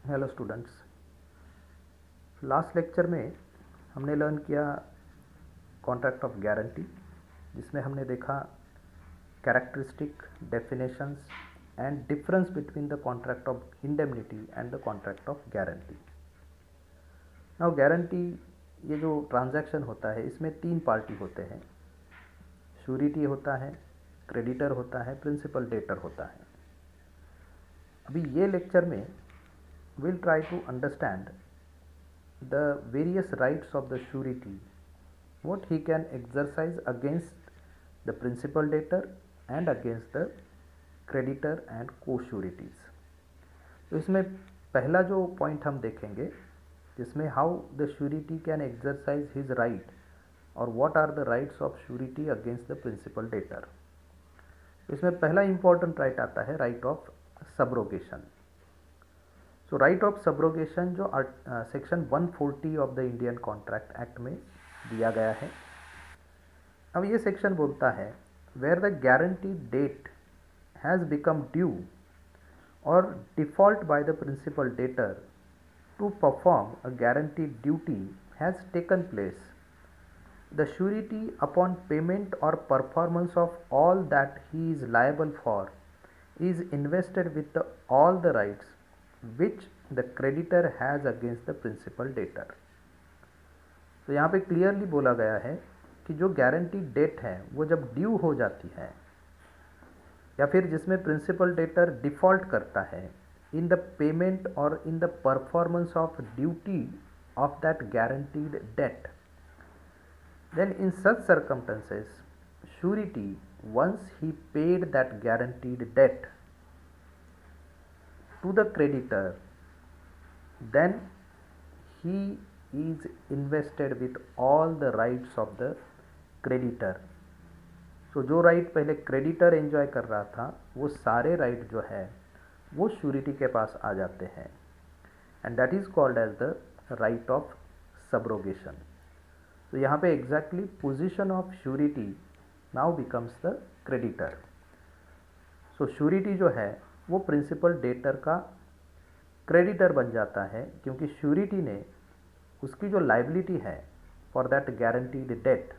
Hello students. Last lecture में हमने learn किया कॉन्ट्रैक्ट ऑफ गारंटी, जिसमें हमने देखा characteristic, definitions and difference between the contract of indemnity and the contract of guarantee. Now guarantee, ये जो ट्रांजैक्शन होता है इसमें तीन पार्टी होते हैं। श्योरिटी होता है, क्रेडिटर होता है, प्रिंसिपल डेटर होता है। अभी ये लेक्चर में will try to understand the various rights of the surety, what he can exercise against the principal debtor and against the creditor and co-sureties। तो इसमें पहला जो पॉइंट हम देखेंगे जिसमें how the surety can exercise his right और what are the rights of surety against the principal debtor. इसमें पहला इंपॉर्टेंट राइट आता है राइट ऑफ सबरोगेशन। तो राइट ऑफ सबरोगेशन जो section 140 of the Indian contract act में दिया गया है। अब ये सेक्शन बोलता है where the guarantee debt has become due और default by the principal debtor to perform a guarantee duty has taken place, the surety upon payment और performance of all that he is liable for is invested with all the rights which the creditor has against the principal debtor। तो यहाँ पे clearly बोला गया है कि जो guarantee date है वो जब ड्यू हो जाती है या फिर जिसमें प्रिंसिपल डेटर डिफॉल्ट करता है इन द पेमेंट और in the performance of duty of that guaranteed debt, then in such circumstances surety, once he paid that guaranteed debt to the creditor, then he is invested with all the rights of the creditor। so जो right पहले creditor enjoy कर रहा था वो सारे right जो है वो श्योरिटी के पास आ जाते हैं, and that is called as the right of subrogation. तो यहाँ पे exactly position of surety now becomes the creditor. So surety जो है वो प्रिंसिपल डेटर का क्रेडिटर बन जाता है, क्योंकि श्योरिटी ने उसकी जो लाइबिलिटी है फॉर दैट गारंटीड डेट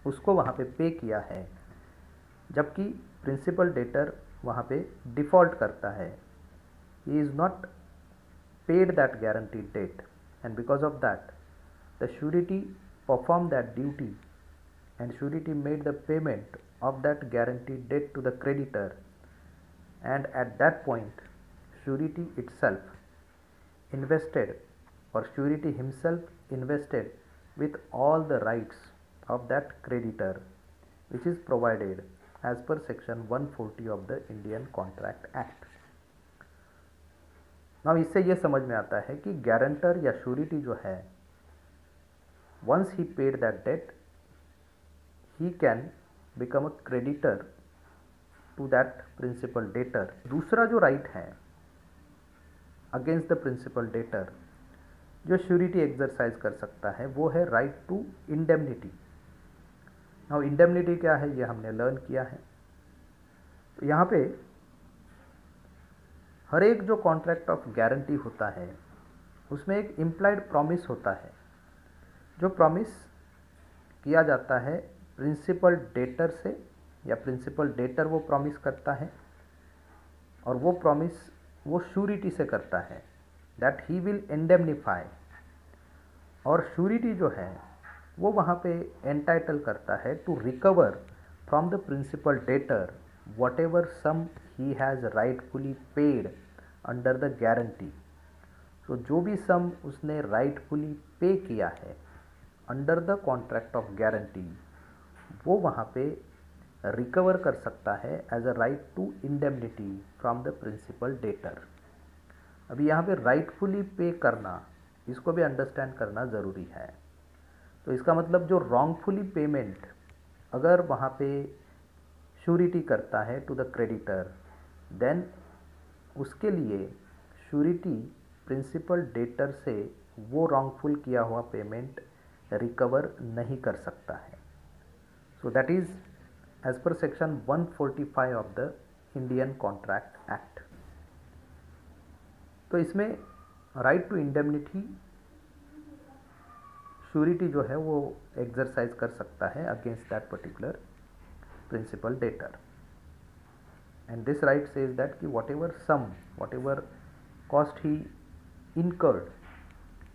उसको वहाँ पे पे किया है, जबकि प्रिंसिपल डेटर वहाँ पे डिफ़ॉल्ट करता है। He is not paid that guaranteed debt, and because of that the surety performed that duty and surety made the payment of that guaranteed debt to the creditor, and at that point surety itself invested or surety himself invested with all the rights of that creditor which is provided as per section 140 of the Indian Contract Act। now इससे ये समझ में आता है कि guarantor या surety जो है once he paid that debt he can become a creditor to that principal debtor। दूसरा जो राइट है अगेंस्ट द प्रिंसिपल डेटर जो श्योरिटी एक्सरसाइज कर सकता है वो है right to indemnity. Now indemnity क्या है ये हमने लर्न किया है। तो यहाँ पे हर एक जो कॉन्ट्रैक्ट ऑफ गारंटी होता है उसमें एक इम्प्लाइड प्रॉमिस होता है, जो प्रॉमिस किया जाता है प्रिंसिपल डेटर से, या प्रिंसिपल डेटर वो प्रॉमिस करता है और वो प्रॉमिस वो श्योरिटी से करता है दैट ही विल इंडेमनिफाई, और श्योरिटी जो है वो वहाँ पे एंटाइटल करता है to recover from the principal debtor whatever sum he has rightfully paid under the guarantee. तो जो भी सम उसने राइटफुली पे किया है under the contract of guarantee वो वहाँ पे रिकवर कर सकता है as a right to indemnity from the principal debtor. अभी यहाँ पे राइटफुली पे करना, इसको भी अंडरस्टैंड करना ज़रूरी है। तो इसका मतलब जो रॉन्गफुली पेमेंट अगर वहाँ पे श्योरिटी करता है टू द क्रेडिटर, देन उसके लिए श्योरिटी प्रिंसिपल डेटर से वो रॉन्गफुल किया हुआ पेमेंट रिकवर नहीं कर सकता है। So that is as per section 145 of the Indian contract Act. तो इसमें राइट टू इंडेमनिटी श्योरिटी जो है वो एक्सरसाइज कर सकता है against that particular principal debtor, and this right says that कि whatever cost he incurred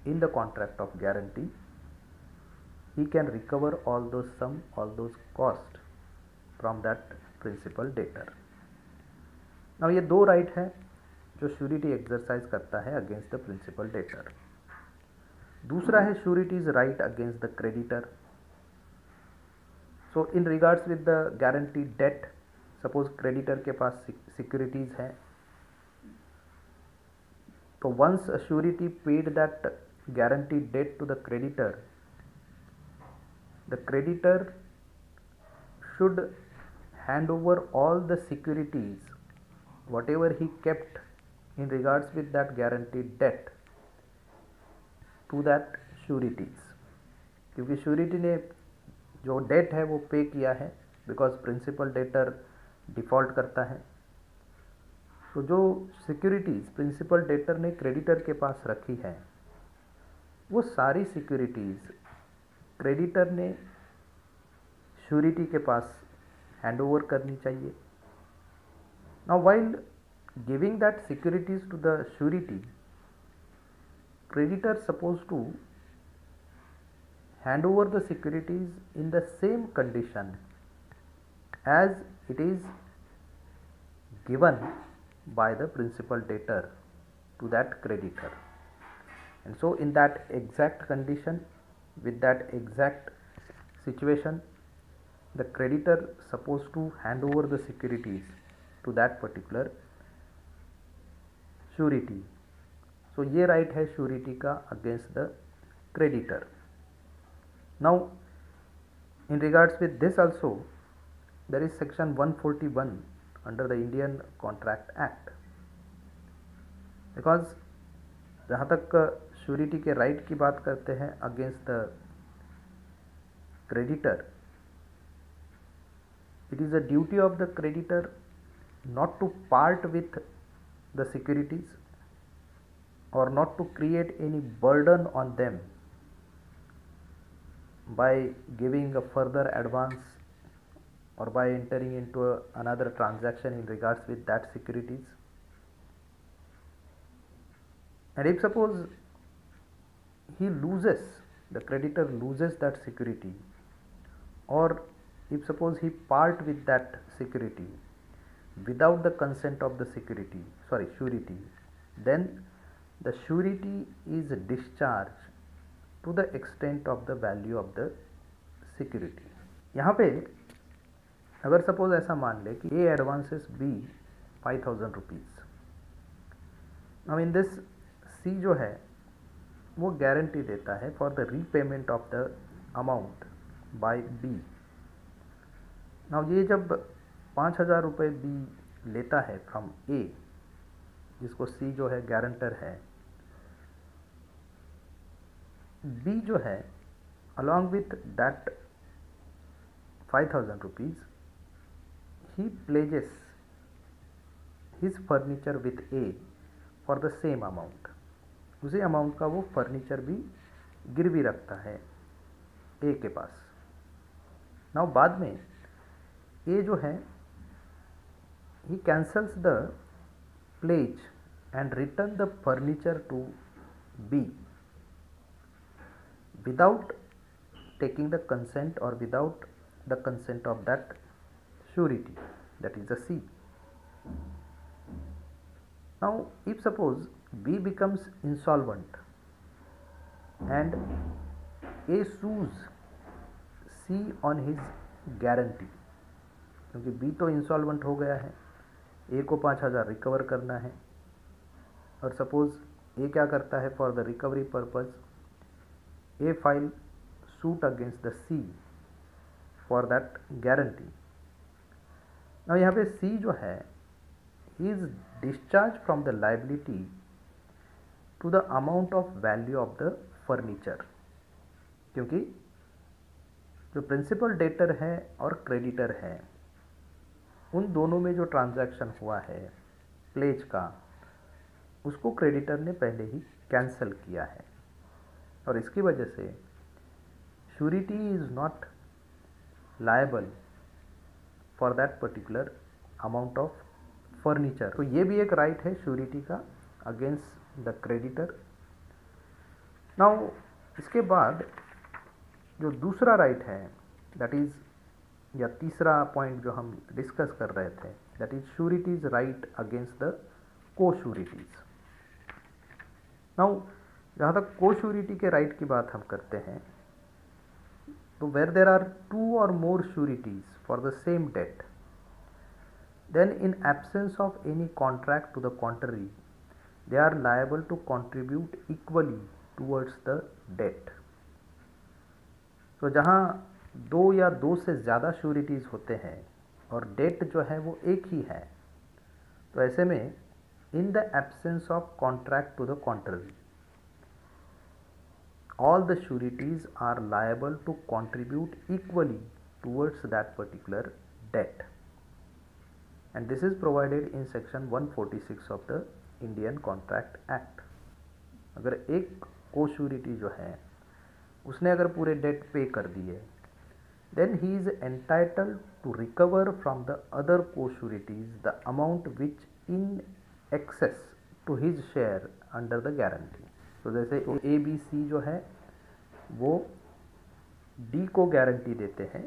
in the contract of guarantee, he can recover all those cost from that principal debtor. Now ये दो right है जो surety exercise करता है against the principal debtor. दूसरा है surety's right against the creditor. So in regards with the guarantee debt, suppose creditor के पास सिक्योरिटीज है, तो once a surety paid that guaranteed debt to the creditor should hand over all the securities whatever he kept in regards with that guaranteed debt to that sureties, क्योंकि surety ने जो date है वो पे किया है, बिकॉज प्रिंसिपल डेटर डिफॉल्ट करता है. तो जो सिक्योरिटीज़ प्रिंसिपल डेटर ने क्रेडिटर के पास रखी है, वो सारी सिक्योरिटीज़ क्रेडिटर ने श्योरिटी के पास हैंड ओवर करनी चाहिए. Now while giving that securities to the surety, creditor suppose to hand over the securities in the same condition as it is given by the principal debtor to that creditor, and so in that exact condition, with that exact situation, the creditor supposed to hand over the securities to that particular surety. So ये right है surety का against the creditor. Now in regards with this also, there is section 141 under the Indian Contract Act, because जहाँ तक surety के right की बात करते हैं against the creditor, it is a duty of the creditor not to part with the securities or not to create any burden on them by giving a further advance or by entering into another transaction in regards with that securities. And if suppose the creditor loses that security, or if suppose he part with that security without the consent of the surety, then the surety is discharged to the extent of the value of the security. यहाँ पे अगर suppose ऐसा मान ले कि A advances B 5,000 rupees. Now in this C जो है वो गारंटी देता है for the repayment of the amount by B. Now ये जब 5,000 रुपये बी लेता है फ्रॉम ए, जिसको सी जो है गारंटर है, बी जो है along with that 5,000 rupees he pledges his furniture with A for the same amount. उसी अमाउंट का वो फर्नीचर भी गिरवी रखता है ए के पास. नाउ बाद में ए जो है he cancels the pledge and return the furniture to B without taking the consent or without the consent of that surety, that is the C. Now if suppose B becomes insolvent and A sues C on his guarantee, क्योंकि B तो insolvent हो गया है, A को 5,000 recover करना है, और suppose A क्या करता है for the recovery purpose, A file suit against the C for that guarantee. now यहाँ पे C जो है he is discharged from the liability to the amount of value of the furniture, क्योंकि जो principal debtor है और creditor है उन दोनों में जो ट्रांजैक्शन हुआ है प्लेज का, उसको क्रेडिटर ने पहले ही कैंसिल किया है, और इसकी वजह से surety is not liable for that particular amount of furniture. तो ये भी एक राइट है श्योरिटी का अगेंस्ट द क्रेडिटर। नाउ इसके बाद जो दूसरा राइट है, दैट इज, या तीसरा पॉइंट जो हम डिस्कस कर रहे थे, that is sureties right against the को श्योरिटीज। नाउ जहाँ तक को श्योरिटी के राइट की बात हम करते हैं, तो where there are two or more sureties for the same debt, then in absence of any contract to the contrary, they are liable to contribute equally towards the debt। तो जहाँ दो या दो से ज़्यादा श्योरिटीज़ होते हैं और डेट जो है वो एक ही है, तो ऐसे में in the absence of contract to the contrary, all the sureties are liable to contribute equally towards that particular debt, and this is provided in section 146 of the Indian Contract Act। अगर एक को surety जो है उसने अगर पूरे date पे कर दिए, then he is entitled to recover from the other co-sureties the amount which in excess to his share under the guarantee। तो जैसे ए बी सी जो है वो डी को गारंटी देते हैं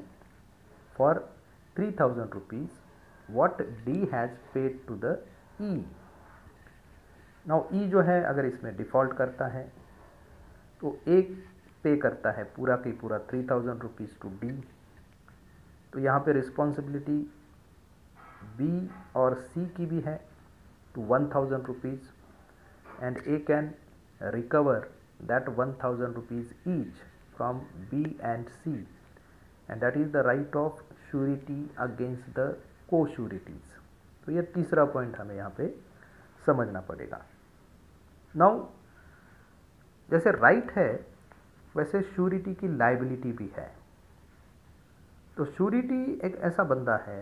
for 3000 rupees, what D has paid to the E। Now E जो है अगर इसमें डिफ़ॉल्ट करता है तो एक पे करता है पूरा की पूरा 3000 रुपीज़ टू D। तो यहाँ पे रिस्पॉन्सिबिलिटी B और C की भी है to 1000 rupees, and A can recover that 1000 rupees each from B and C, and that is the right of surety against the को-श्योरिटीज। तो ये तीसरा पॉइंट हमें यहाँ पे समझना पड़ेगा। नाउ जैसे राइट है वैसे श्योरिटी की लाइबिलिटी भी है। तो श्योरिटी एक ऐसा बंदा है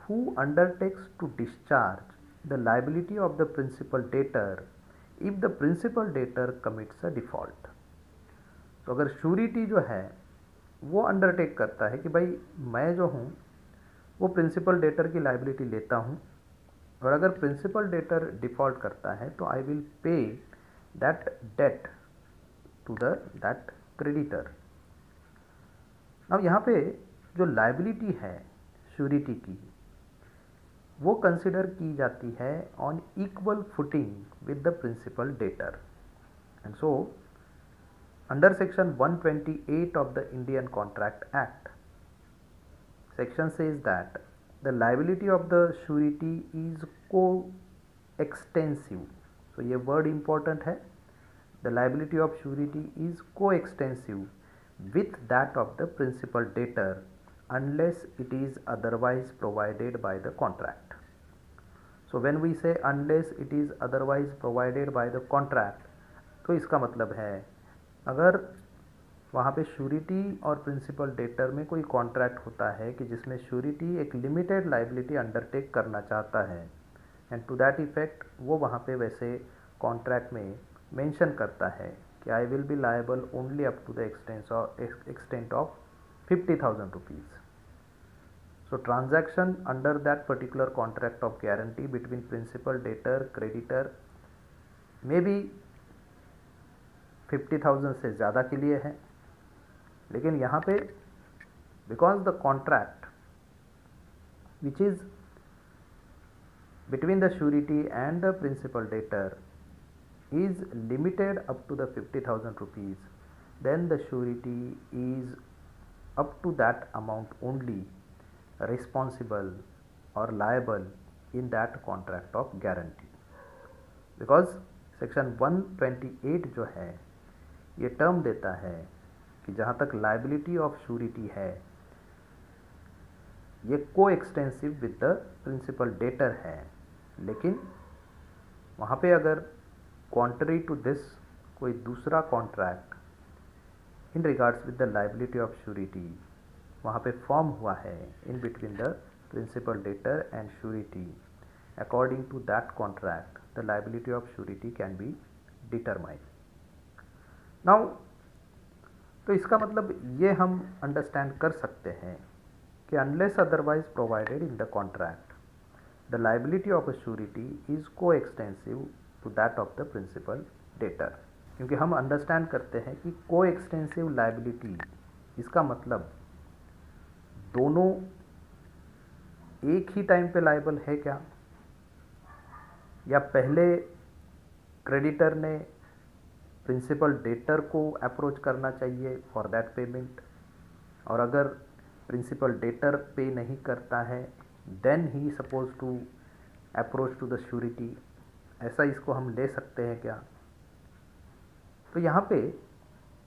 who undertakes to discharge the liability of the principal debtor if the principal debtor commits a default. तो अगर श्योरिटी जो है वो अंडरटेक करता है कि भाई मैं जो हूँ वो प्रिंसिपल डेटर की लाइबिलिटी लेता हूँ, और अगर प्रिंसिपल डेटर डिफ़ॉल्ट करता है तो I will pay that debt to that creditor. अब यहाँ पे जो लाइबिलिटी है श्योरिटी की वो कंसिडर की जाती है on equal footing with the principal debtor, and so under section 128 of the Indian Contract Act, section says that the liability of the surety is co-extensive। so ये word important है, the liability of surety is co-extensive with that of the principal debtor unless it is otherwise provided by the contract। so when we say unless it is otherwise provided by the contract, तो इसका मतलब है अगर वहाँ पे surety और principal debtor में कोई कॉन्ट्रैक्ट होता है कि जिसमें श्योरिटी एक लिमिटेड लाइबिलिटी अंडरटेक करना चाहता है, एंड टू दैट इफेक्ट वो वहाँ पे वैसे कॉन्ट्रैक्ट में मेंशन करता है कि I will be liable only up to the extent of 50,000 rupees. So transaction under that particular contract of guarantee between principal debtor creditor may be 50,000 से ज़्यादा के लिए है, लेकिन यहाँ पे because the contract which is between the surety and the principal debtor is limited up to the 50,000 rupees, then the surety is up to that amount only responsible or liable in that contract of guarantee, because section 128 जो है ये term देता है कि जहाँ तक liability of surety है ये को extensive with the principal debtor है, लेकिन वहाँ पे अगर कॉन्ट्ररी टू दिस कोई दूसरा contract in regards with the liability of surety वहाँ पे फॉर्म हुआ है in between the principal debtor and surety, according to that contract the liability of surety can be determined. Now, तो इसका मतलब ये हम अंडरस्टैंड कर सकते हैं कि unless otherwise provided in the contract the liability of a surety is coextensive to that of the principal debtor. क्योंकि हम अंडरस्टैंड करते हैं कि को एक्सटेंसिव लाइबिलिटी इसका मतलब दोनों एक ही टाइम पे लायबल है क्या, या पहले क्रेडिटर ने प्रिंसिपल डेटर को अप्रोच करना चाहिए फॉर दैट पेमेंट, और अगर प्रिंसिपल डेटर पे नहीं करता है then he suppose to approach to the surety. ऐसा इसको हम ले सकते हैं क्या? तो यहाँ पे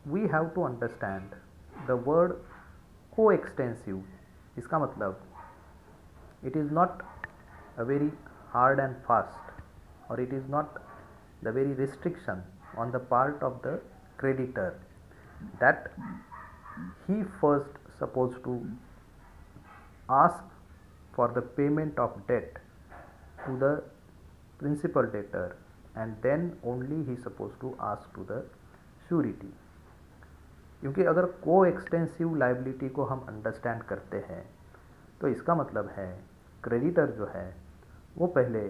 we have to understand the word को एक्सटेंसिव। इसका मतलब it is not a very hard and fast, or it is not the very restriction on the part of the creditor that he first supposed to ask for the payment of debt to the principal debtor and then only he supposed to ask to the surety। क्योंकि अगर को extensive liability को हम understand करते हैं तो इसका मतलब है क्रेडिटर जो है वो पहले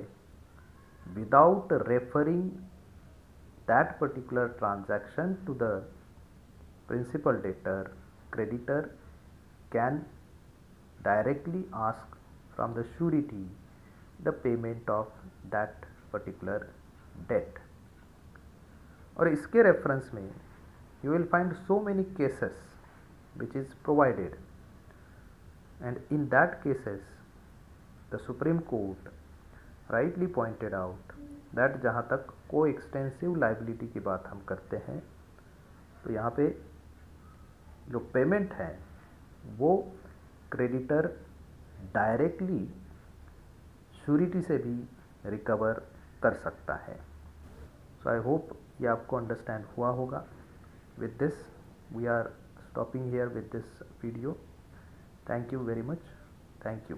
without referring that particular transaction to the principal debtor, creditor can directly ask from the surety the payment of that particular debt. और इसके रेफरेंस में you will find so many cases which is provided, and in that cases the Supreme Court rightly pointed out that जहाँ तक को extensive liability की बात हम करते हैं तो यहाँ पे जो पेमेंट है वो क्रेडिटर डायरेक्टली श्योरिटी से भी रिकवर कर सकता है। सो आई होप ये आपको अंडरस्टैंड हुआ होगा। With this, we are stopping here with this video. Thank you very much. Thank you.